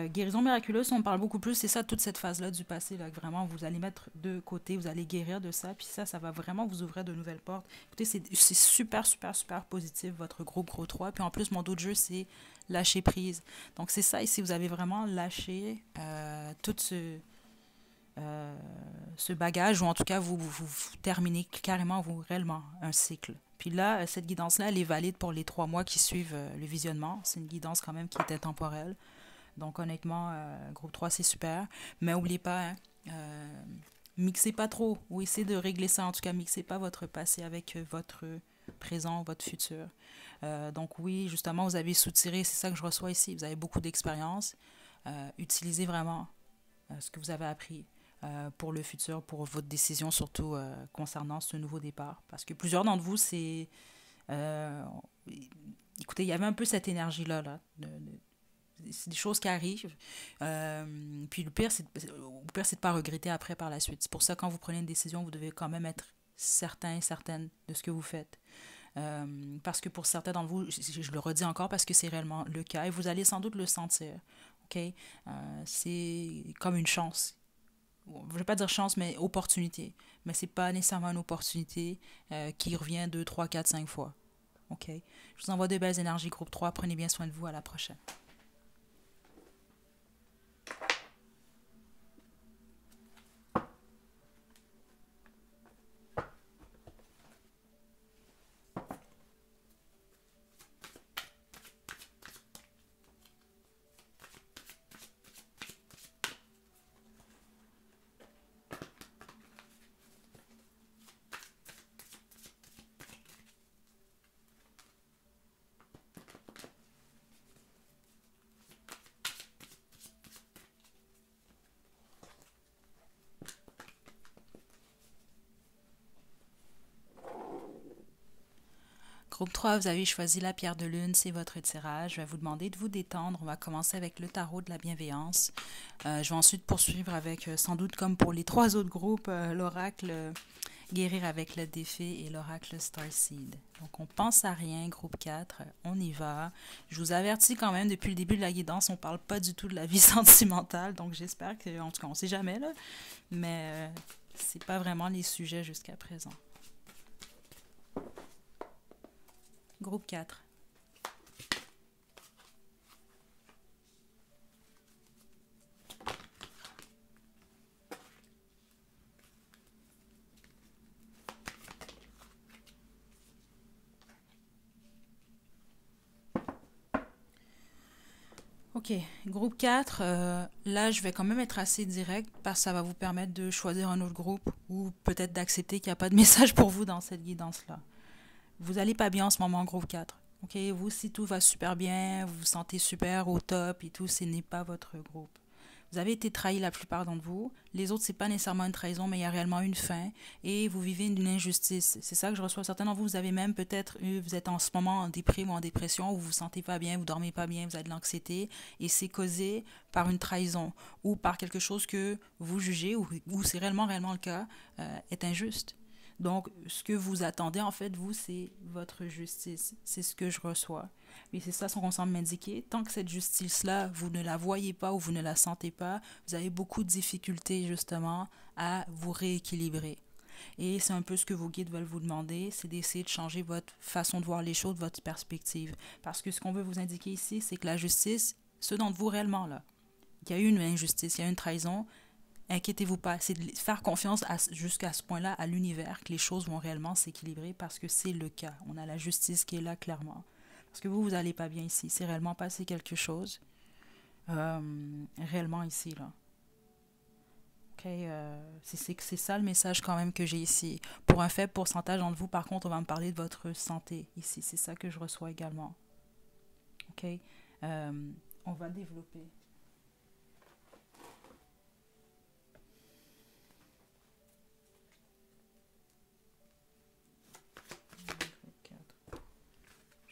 Guérison miraculeuse, on parle beaucoup plus, c'est ça, toute cette phase-là du passé, là, que vraiment, vous allez mettre de côté, vous allez guérir de ça, puis ça va vraiment vous ouvrir de nouvelles portes. Écoutez, c'est super, super, super positif, votre groupe 3. Puis en plus, mon dos de jeu, c'est lâcher prise. Donc, c'est ça, ici, vous avez vraiment lâché tout ce bagage, ou en tout cas, vous terminez carrément, vous, réellement, un cycle. Puis là, cette guidance-là, elle est valide pour les 3 mois qui suivent le visionnement. C'est une guidance quand même qui est intemporelle. Donc honnêtement, groupe 3, c'est super. Mais n'oubliez pas, hein, mixez pas trop. Ou essayez de régler ça. En tout cas, mixez pas votre passé avec votre présent, votre futur. Donc oui, justement, vous avez soutiré, c'est ça que je reçois ici. Vous avez beaucoup d'expérience. Utilisez vraiment ce que vous avez appris pour le futur, pour votre décision, surtout concernant ce nouveau départ. Parce que plusieurs d'entre vous, c'est... écoutez, il y avait un peu cette énergie-là, là, c'est des choses qui arrivent. Puis le pire, c'est de ne pas regretter après par la suite. C'est pour ça, quand vous prenez une décision, vous devez quand même être certain, certaine de ce que vous faites. Parce que pour certains d'entre vous, je le redis encore parce que c'est réellement le cas, et vous allez sans doute le sentir. Okay? C'est comme une chance. Je ne vais pas dire chance, mais opportunité. Mais ce n'est pas nécessairement une opportunité qui revient 2, 3, 4, 5 fois. OK? Je vous envoie de belles énergies, groupe 3. Prenez bien soin de vous. À la prochaine. Groupe 3, vous avez choisi la pierre de lune, c'est votre tirage. Je vais vous demander de vous détendre. On va commencer avec le tarot de la bienveillance. Je vais ensuite poursuivre avec, sans doute comme pour les 3 autres groupes, l'oracle guérir avec le défi et l'oracle Starseed. Donc on pense à rien, groupe 4, on y va. Je vous avertis quand même, depuis le début de la guidance, on parle pas du tout de la vie sentimentale, donc j'espère que, en tout cas, on sait jamais, là, mais c'est pas vraiment les sujets jusqu'à présent. Groupe 4. Ok, groupe 4, là je vais quand même être assez direct parce que ça va vous permettre de choisir un autre groupe ou peut-être d'accepter qu'il n'y a pas de message pour vous dans cette guidance-là. Vous n'allez pas bien en ce moment, groupe 4. Ok, vous, si tout va super bien, vous vous sentez super au top et tout, ce n'est pas votre groupe. Vous avez été trahi la plupart d'entre vous. Les autres, c'est pas nécessairement une trahison, mais il y a réellement une fin et vous vivez une injustice. C'est ça que je reçois. Certains d'entre vous, vous avez même peut-être vous êtes en ce moment en déprime ou en dépression, où vous vous sentez pas bien, vous dormez pas bien, vous avez de l'anxiété et c'est causé par une trahison ou par quelque chose que vous jugez ou c'est réellement le cas, est injuste. Donc, ce que vous attendez, en fait, vous, c'est votre justice. C'est ce que je reçois. Et c'est ça qu'on semble m'indiquer. Tant que cette justice-là, vous ne la voyez pas ou vous ne la sentez pas, vous avez beaucoup de difficultés, justement, à vous rééquilibrer. Et c'est un peu ce que vos guides veulent vous demander, c'est d'essayer de changer votre façon de voir les choses, votre perspective. Parce que ce qu'on veut vous indiquer ici, c'est que la justice, ceux d'entre vous réellement, là, il y a eu une injustice, il y a eu une trahison, inquiétez-vous pas, c'est de faire confiance jusqu'à ce point-là à l'univers que les choses vont réellement s'équilibrer parce que c'est le cas. On a la justice qui est là clairement. Parce que vous n'allez pas bien ici. C'est réellement passé quelque chose. Réellement ici, là. Ok, c'est ça le message quand même que j'ai ici. Pour un faible pourcentage d'entre vous, par contre, on va me parler de votre santé ici. C'est ça que je reçois également. Ok, on va développer.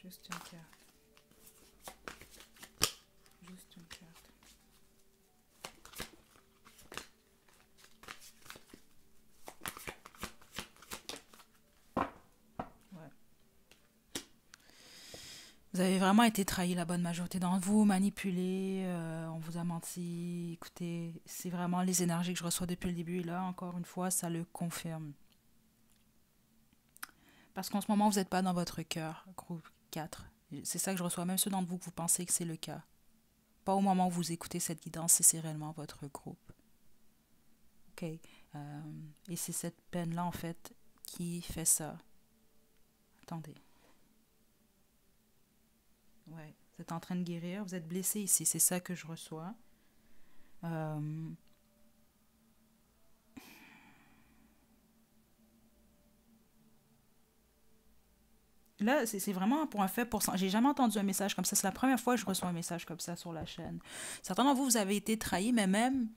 Juste une carte. Juste une carte. Ouais. Vous avez vraiment été trahi, la bonne majorité d'entre vous, manipulé, on vous a menti. Écoutez, c'est vraiment les énergies que je reçois depuis le début. Et là, encore une fois, ça le confirme. Parce qu'en ce moment, vous n'êtes pas dans votre cœur, groupe 4. C'est ça que je reçois, même ceux d'entre vous que vous pensez que c'est le cas. Pas au moment où vous écoutez cette guidance, si c'est réellement votre groupe. OK. Et c'est cette peine-là, en fait, qui fait ça. Attendez. Ouais. Vous êtes en train de guérir. Vous êtes blessé ici. C'est ça que je reçois. Là, c'est vraiment pour un fait pour ça. J'ai jamais entendu un message comme ça. C'est la première fois que je reçois un message comme ça sur la chaîne. Certains d'entre vous, vous avez été trahis, mais même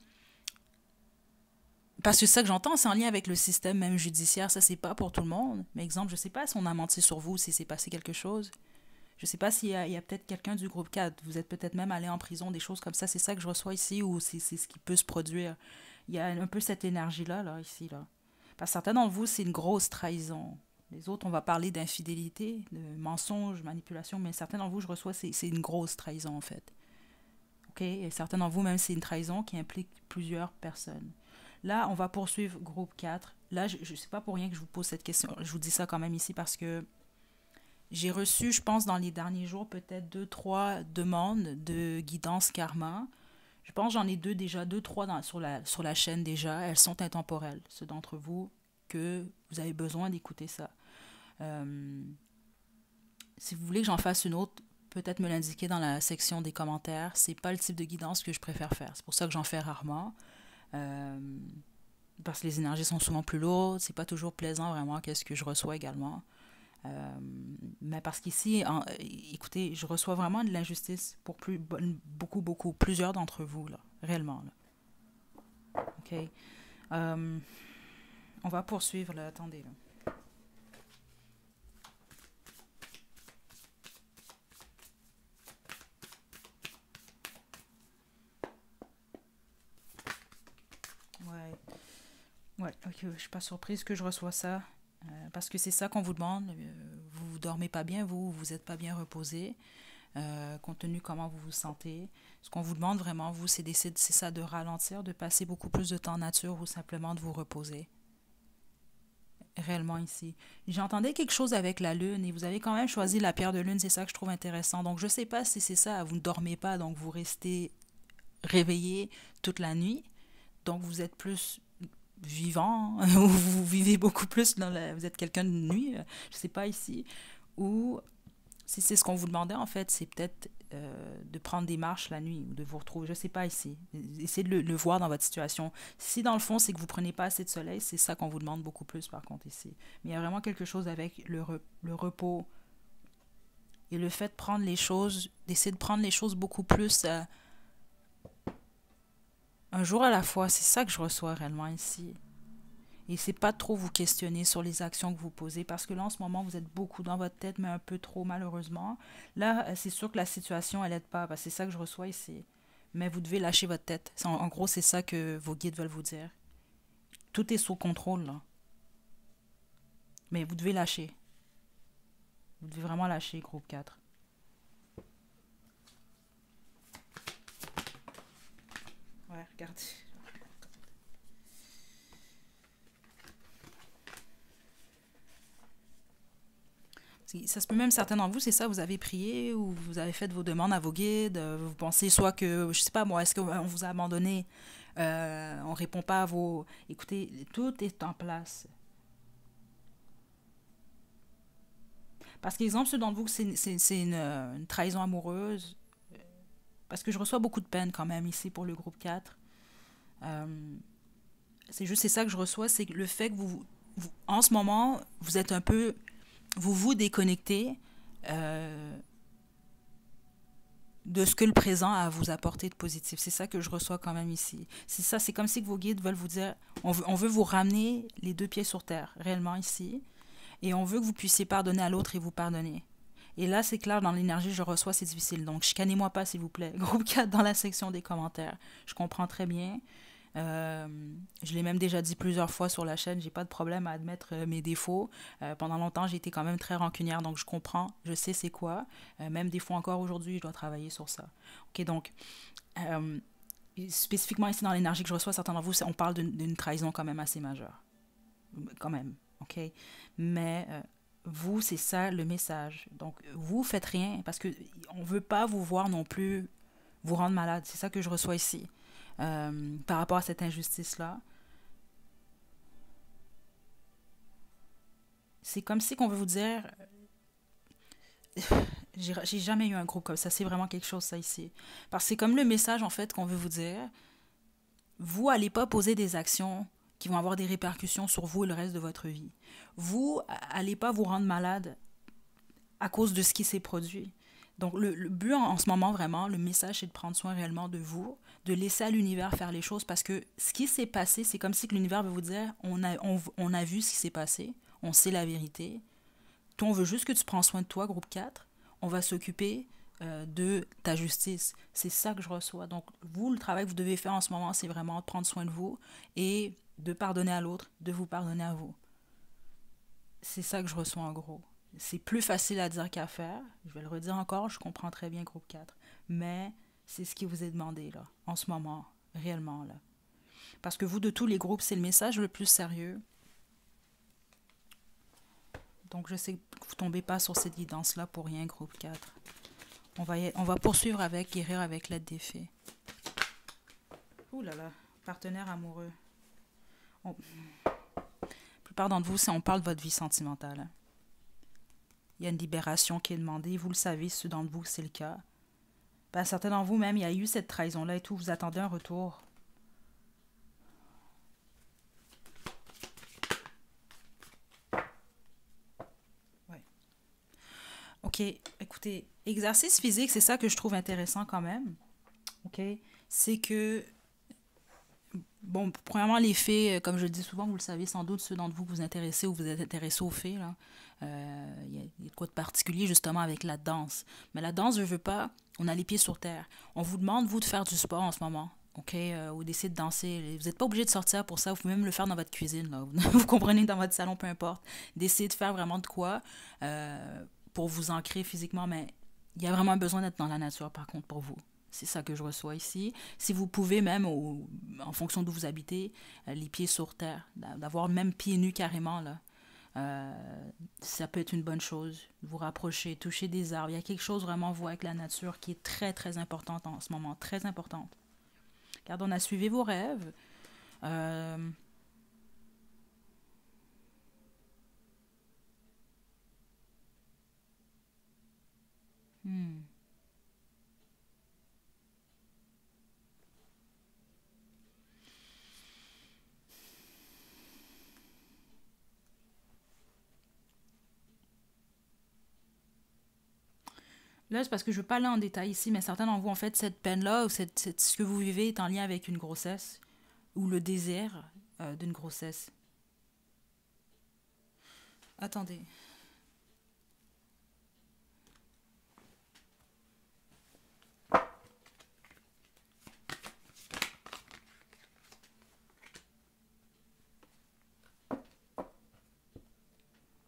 parce que ça que j'entends, c'est en lien avec le système même judiciaire. Ça, c'est pas pour tout le monde. Mais exemple, je sais pas si on a menti sur vous, si c'est passé quelque chose. Je sais pas s'il y a peut-être quelqu'un du groupe 4. Vous êtes peut-être même allé en prison, des choses comme ça. C'est ça que je reçois ici ou c'est ce qui peut se produire. Il y a un peu cette énergie-là, là, ici, là. Parce que certains d'entre vous, c'est une grosse trahison. Les autres, on va parler d'infidélité, de mensonge, manipulation, mais certains d'entre vous, je reçois, c'est une grosse trahison, en fait. OK? Et certains d'entre vous, même, c'est une trahison qui implique plusieurs personnes. Là, on va poursuivre groupe 4. Là, je ne sais pas pour rien que je vous pose cette question. Je vous dis ça quand même ici parce que j'ai reçu, je pense, dans les derniers jours, peut-être 2, 3 demandes de guidance karma. Je pense que j'en ai déjà, 2, 3 sur la chaîne déjà. Elles sont intemporelles. Ceux d'entre vous que vous avez besoin d'écouter ça. Si vous voulez que j'en fasse une autre, peut-être me l'indiquer dans la section des commentaires. C'est pas le type de guidance que je préfère faire. C'est pour ça que j'en fais rarement. Parce que les énergies sont souvent plus lourdes. C'est pas toujours plaisant vraiment qu'est-ce que je reçois également. Mais parce qu'ici, écoutez, je reçois vraiment de l'injustice pour beaucoup, plusieurs d'entre vous, là, réellement. Là. OK. On va poursuivre, là. Attendez, là. que je suis pas surprise que je reçois ça. Parce que c'est ça qu'on vous demande. Vous dormez pas bien, vous êtes pas bien reposé, compte tenu comment vous vous sentez. Ce qu'on vous demande vraiment, vous, c'est ça, de ralentir, de passer beaucoup plus de temps en nature ou simplement de vous reposer. Réellement ici. J'entendais quelque chose avec la lune et vous avez quand même choisi la pierre de lune, c'est ça que je trouve intéressant. Donc je sais pas si c'est ça, vous ne dormez pas, donc vous restez réveillé toute la nuit, donc vous êtes plus vivant, ou vous vivez beaucoup plus vous êtes quelqu'un de nuit, je sais pas ici, ou si c'est ce qu'on vous demandait en fait, c'est peut-être de prendre des marches la nuit ou de vous retrouver, je sais pas ici. Essayez de le voir dans votre situation. Si dans le fond c'est que vous prenez pas assez de soleil, c'est ça qu'on vous demande beaucoup plus par contre ici. Mais il y a vraiment quelque chose avec le repos et le fait de prendre les choses, d'essayer de prendre les choses beaucoup plus un jour à la fois. C'est ça que je reçois réellement ici. Et c'est pas trop vous questionner sur les actions que vous posez parce que là, en ce moment, vous êtes beaucoup dans votre tête, mais un peu trop, malheureusement. Là, c'est sûr que la situation, elle aide pas, parce que c'est ça que je reçois ici. Mais vous devez lâcher votre tête. En gros, c'est ça que vos guides veulent vous dire. Tout est sous contrôle, là. Mais vous devez lâcher. Vous devez vraiment lâcher, groupe 4. Ouais, regardez. Ça se peut même, certains d'entre vous, c'est ça, vous avez prié ou vous avez fait vos demandes à vos guides, vous pensez soit que, je sais pas moi, est-ce qu'on vous a abandonné, on répond pas à vos... Écoutez, tout est en place. Parce qu'exemple, ceux d'entre vous, c'est une trahison amoureuse, parce que je reçois beaucoup de peine quand même ici pour le groupe 4. Euh, c'est ça que je reçois, c'est le fait que en ce moment, vous êtes un peu, vous déconnectez euh, de ce que le présent a à vous apporter de positif. C'est ça que je reçois quand même ici. C'est ça, c'est comme si que vos guides veulent vous dire, on veut vous ramener les deux pieds sur terre, réellement ici, et on veut que vous puissiez pardonner à l'autre et vous pardonner. Et là, c'est clair, dans l'énergie que je reçois, c'est difficile. Donc, chicanez-moi pas, s'il vous plaît. Groupe 4 dans la section des commentaires. Je comprends très bien. Euh, je l'ai même déjà dit plusieurs fois sur la chaîne, j'ai pas de problème à admettre mes défauts. Pendant longtemps, j'ai été quand même très rancunière, donc je comprends, je sais c'est quoi. Même des fois encore aujourd'hui, je dois travailler sur ça. Ok, donc, euh, spécifiquement ici dans l'énergie que je reçois, certains d'entre vous, on parle d'une trahison quand même assez majeure. Quand même, ok? Mais vous, c'est ça le message. Donc, vous faites rien parce que on veut pas vous voir non plus vous rendre malade. C'est ça que je reçois ici. Par rapport à cette injustice-là. C'est comme si qu'on veut vous dire, j'ai jamais eu un groupe comme ça, c'est vraiment quelque chose ça ici. Parce que c'est comme le message en fait qu'on veut vous dire, vous allez pas poser des actions qui vont avoir des répercussions sur vous et le reste de votre vie. Vous allez pas vous rendre malade à cause de ce qui s'est produit. Donc le but en ce moment vraiment, le message c'est de prendre soin réellement de vous, de laisser à l'univers faire les choses parce que ce qui s'est passé, c'est comme si que l'univers veut vous dire, on a vu ce qui s'est passé, on sait la vérité. Toi, on veut juste que tu prends soin de toi, groupe 4. On va s'occuper de ta justice. C'est ça que je reçois. Donc, vous, le travail que vous devez faire en ce moment, c'est vraiment de prendre soin de vous et de pardonner à l'autre, de vous pardonner à vous. C'est ça que je reçois en gros. C'est plus facile à dire qu'à faire. Je vais le redire encore, je comprends très bien groupe 4. Mais c'est ce qui vous est demandé, là, en ce moment, réellement, là. Parce que vous, de tous les groupes, c'est le message le plus sérieux. Donc, je sais que vous ne tombez pas sur cette guidance-là pour rien, groupe 4. On va poursuivre avec guérir avec l'aide des fées. Ouh là là, partenaire amoureux. La plupart d'entre vous, on parle de votre vie sentimentale. Il y a une libération qui est demandée. Vous le savez, ceux d'entre vous, c'est le cas. Ben, certains d'entre vous, même, il y a eu cette trahison-là et tout. Vous attendez un retour. Ouais. OK, écoutez, exercice physique, c'est ça que je trouve intéressant quand même. OK? C'est que, bon, premièrement, les fées, comme je le dis souvent, vous le savez sans doute, ceux d'entre vous que vous intéressez ou vous êtes intéressés aux fées, là, il y a de quoi de particulier justement avec la danse. Mais la danse, je veux pas, on a les pieds sur terre. On vous demande, vous, de faire du sport en ce moment. OK, ou d'essayer de danser. Vous n'êtes pas obligé de sortir pour ça. Vous pouvez même le faire dans votre cuisine, là. Vous comprenez, dans votre salon, peu importe. D'essayer de faire vraiment de quoi pour vous ancrer physiquement. Mais il y a vraiment besoin d'être dans la nature, par contre, pour vous. C'est ça que je reçois ici. Si vous pouvez même, en fonction d'où vous habitez, les pieds sur terre, d'avoir même pieds nus carrément, là. Ça peut être une bonne chose. Vous rapprocher, toucher des arbres. Il y a quelque chose vraiment, vous, avec la nature qui est très, très importante en ce moment. Très importante. Car on a suivi vos rêves. Euh, hmm. Là, c'est parce que je ne veux pas aller en détail ici, mais certains d'entre vous, en fait, cette peine-là, ou ce que vous vivez est en lien avec une grossesse, ou le désir d'une grossesse. Attendez.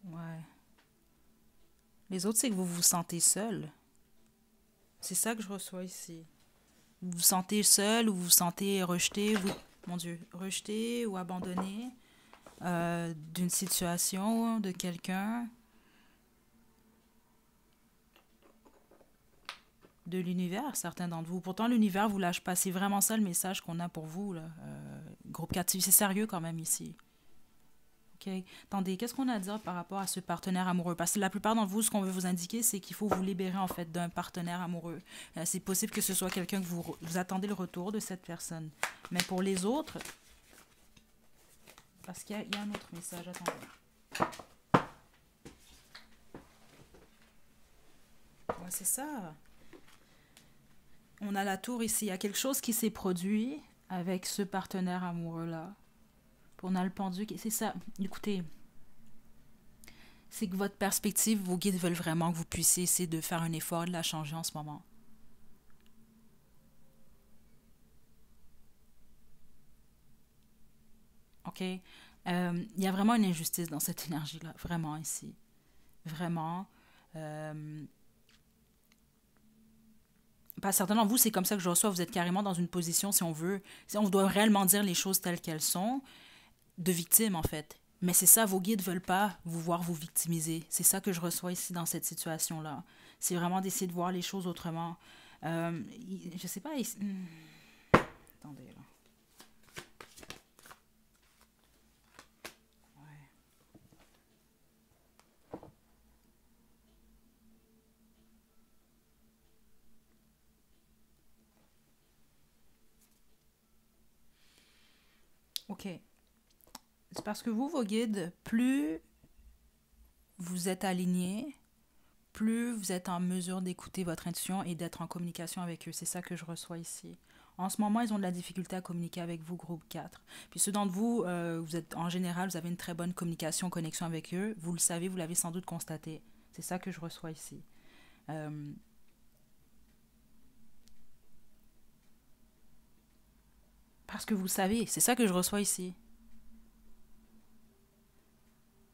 Ouais. Les autres, c'est que vous vous sentez seul. C'est ça que je reçois ici. Vous vous sentez seul, ou vous vous sentez rejeté, mon Dieu, rejeté ou abandonné d'une situation, de quelqu'un, de l'univers, certains d'entre vous. Pourtant, l'univers vous lâche pas. C'est vraiment ça le message qu'on a pour vous, là. Groupe 4, c'est sérieux quand même ici. OK. Attendez, qu'est-ce qu'on a à dire par rapport à ce partenaire amoureux? Parce que la plupart d'entre vous, ce qu'on veut vous indiquer, c'est qu'il faut vous libérer en fait d'un partenaire amoureux. C'est possible que ce soit quelqu'un que vous attendez le retour de cette personne. Mais pour les autres, parce qu'il y a un autre message, attendez. Ouais, c'est ça. On a la tour ici. Il y a quelque chose qui s'est produit avec ce partenaire amoureux-là. Puis on a le pendu. C'est ça. Écoutez, c'est que votre perspective, vos guides veulent vraiment que vous puissiez essayer de faire un effort et de la changer en ce moment. OK? Il y a vraiment une injustice dans cette énergie-là. Vraiment, ici. Vraiment. Pas certains d'entre vous, c'est comme ça que je reçois. Vous êtes carrément dans une position, si on veut, si on doit réellement dire les choses telles qu'elles sont, de victime, en fait. Mais c'est ça, vos guides veulent pas vous voir vous victimiser. C'est ça que je reçois ici dans cette situation-là. C'est vraiment d'essayer de voir les choses autrement. Je sais pas. Attendez, là. Ouais. OK. C'est parce que vous, vos guides, plus vous êtes alignés, plus vous êtes en mesure d'écouter votre intuition et d'être en communication avec eux. C'est ça que je reçois ici. En ce moment, ils ont de la difficulté à communiquer avec vous, groupe 4. Puis ceux d'entre vous, vous êtes en général, vous avez une très bonne communication, connexion avec eux. Vous le savez, vous l'avez sans doute constaté. C'est ça que je reçois ici. Euh, parce que vous savez, c'est ça que je reçois ici.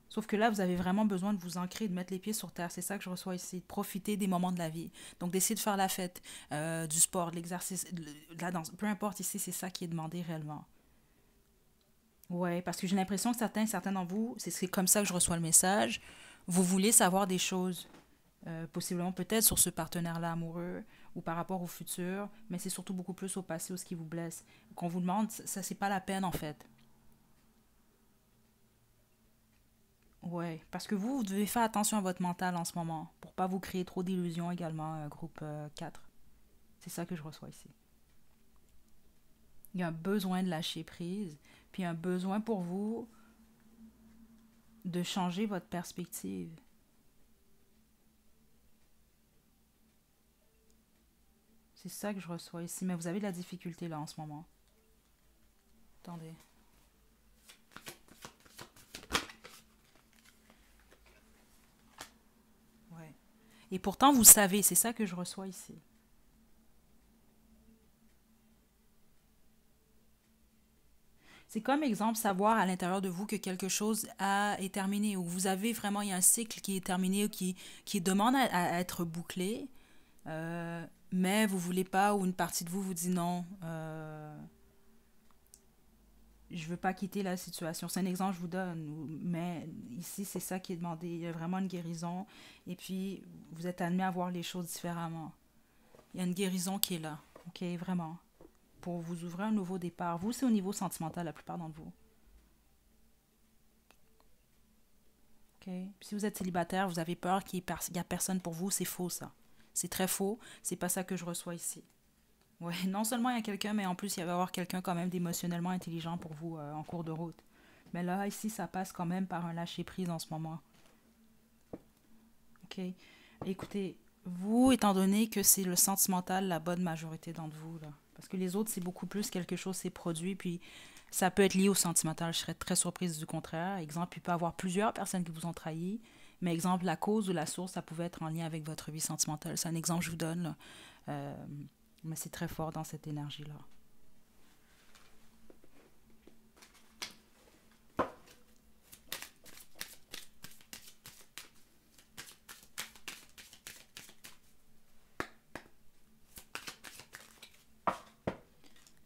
Sauf que là, vous avez vraiment besoin de vous ancrer, de mettre les pieds sur terre. C'est ça que je reçois ici. De profiter des moments de la vie. Donc, d'essayer de faire la fête, du sport, de l'exercice, de la danse. Peu importe ici, c'est ça qui est demandé réellement. Ouais, parce que j'ai l'impression que certains d'entre vous, c'est comme ça que je reçois le message. Vous voulez savoir des choses, possiblement peut-être sur ce partenaire-là amoureux ou par rapport au futur, mais c'est surtout beaucoup plus au passé ou ce qui vous blesse. Qu'on vous demande, ça, c'est pas la peine en fait. Ouais, parce que vous devez faire attention à votre mental en ce moment pour pas vous créer trop d'illusions également, groupe 4. C'est ça que je reçois ici. Il y a un besoin de lâcher prise, puis un besoin pour vous de changer votre perspective. C'est ça que je reçois ici, mais vous avez de la difficulté là en ce moment. Attendez. Ouais. Et pourtant, vous savez, c'est ça que je reçois ici. C'est comme exemple savoir à l'intérieur de vous que quelque chose est terminé ou vous avez vraiment, il y a un cycle qui est terminé ou qui demande à être bouclé, mais vous voulez pas ou une partie de vous vous dit non, je veux pas quitter la situation. C'est un exemple que je vous donne, mais ici c'est ça qui est demandé. Il y a vraiment une guérison et puis vous êtes amené à voir les choses différemment. Il y a une guérison qui est là, ok, vraiment, pour vous ouvrir un nouveau départ. Vous, c'est au niveau sentimental la plupart d'entre vous. Okay. Si vous êtes célibataire, vous avez peur qu'il n'y a personne pour vous, c'est faux ça. C'est très faux, c'est pas ça que je reçois ici. Ouais, non seulement il y a quelqu'un, mais en plus il va y avoir quelqu'un quand même d'émotionnellement intelligent pour vous en cours de route. Mais là, ici, ça passe quand même par un lâcher-prise en ce moment. OK? Écoutez, vous, étant donné que c'est le sentimental la bonne majorité d'entre vous, là, parce que les autres, c'est beaucoup plus quelque chose, c'est produit, puis ça peut être lié au sentimental. Je serais très surprise du contraire. Exemple, il peut y avoir plusieurs personnes qui vous ont trahi, mais exemple, la cause ou la source, ça pouvait être en lien avec votre vie sentimentale. C'est un exemple que je vous donne, là. Euh, mais c'est très fort dans cette énergie-là.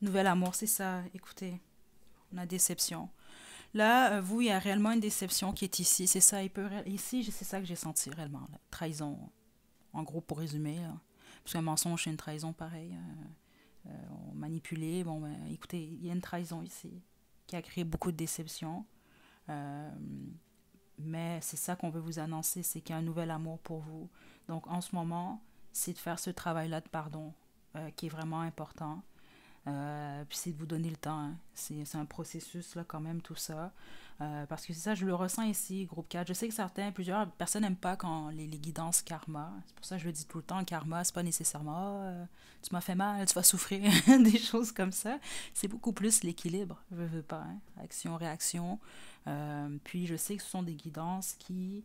Nouvel amour, c'est ça. Écoutez, on a déception. Là, vous, il y a réellement une déception qui est ici. C'est ça, ici, c'est ça que j'ai senti réellement. Là. Trahison, en gros, pour résumer. Là. Parce qu'un mensonge, c'est une trahison pareil. Manipulé. Bon, ben, écoutez, il y a une trahison ici qui a créé beaucoup de déception. Euh, mais c'est ça qu'on veut vous annoncer, c'est qu'il y a un nouvel amour pour vous. Donc, en ce moment, c'est de faire ce travail-là de pardon qui est vraiment important. Puis c'est de vous donner le temps. Hein. C'est un processus, là, quand même, tout ça. Parce que c'est ça, je le ressens ici, groupe 4. Je sais que plusieurs personnes n'aiment pas quand les guidances karma. C'est pour ça que je le dis tout le temps, karma, c'est pas nécessairement tu m'as fait mal, tu vas souffrir, des choses comme ça. C'est beaucoup plus l'équilibre, je veux pas. Hein. Action, réaction. Puis je sais que ce sont des guidances qui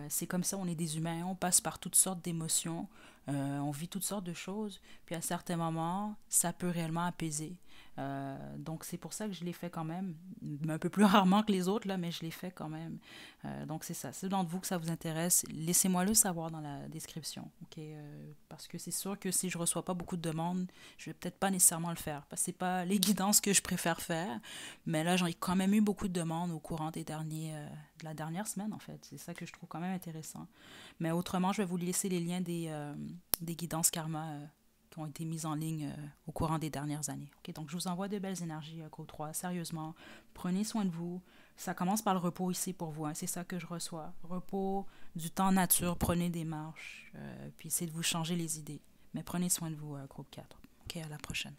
c'est comme ça, on est des humains, on passe par toutes sortes d'émotions, on vit toutes sortes de choses, puis à certains moments, ça peut réellement apaiser. Donc c'est pour ça que je l'ai fait quand même, un peu plus rarement que les autres, là, mais je l'ai fait quand même. Donc c'est ça, c'est d'entre vous que ça vous intéresse, laissez-moi le savoir dans la description, ok? Parce que c'est sûr que si je reçois pas beaucoup de demandes, je vais peut-être pas nécessairement le faire, parce que c'est pas les guidances que je préfère faire, mais là j'en ai quand même eu beaucoup de demandes au courant de la dernière semaine en fait, c'est ça que je trouve quand même intéressant. Mais autrement, je vais vous laisser les liens des guidances karma qui ont été mises en ligne au courant des dernières années. Okay? Donc, je vous envoie de belles énergies, Code 3. Sérieusement, prenez soin de vous. Ça commence par le repos ici pour vous. Hein. C'est ça que je reçois. Repos, du temps nature, prenez des marches, puis essayez de vous changer les idées. Mais prenez soin de vous, groupe 4. OK, à la prochaine.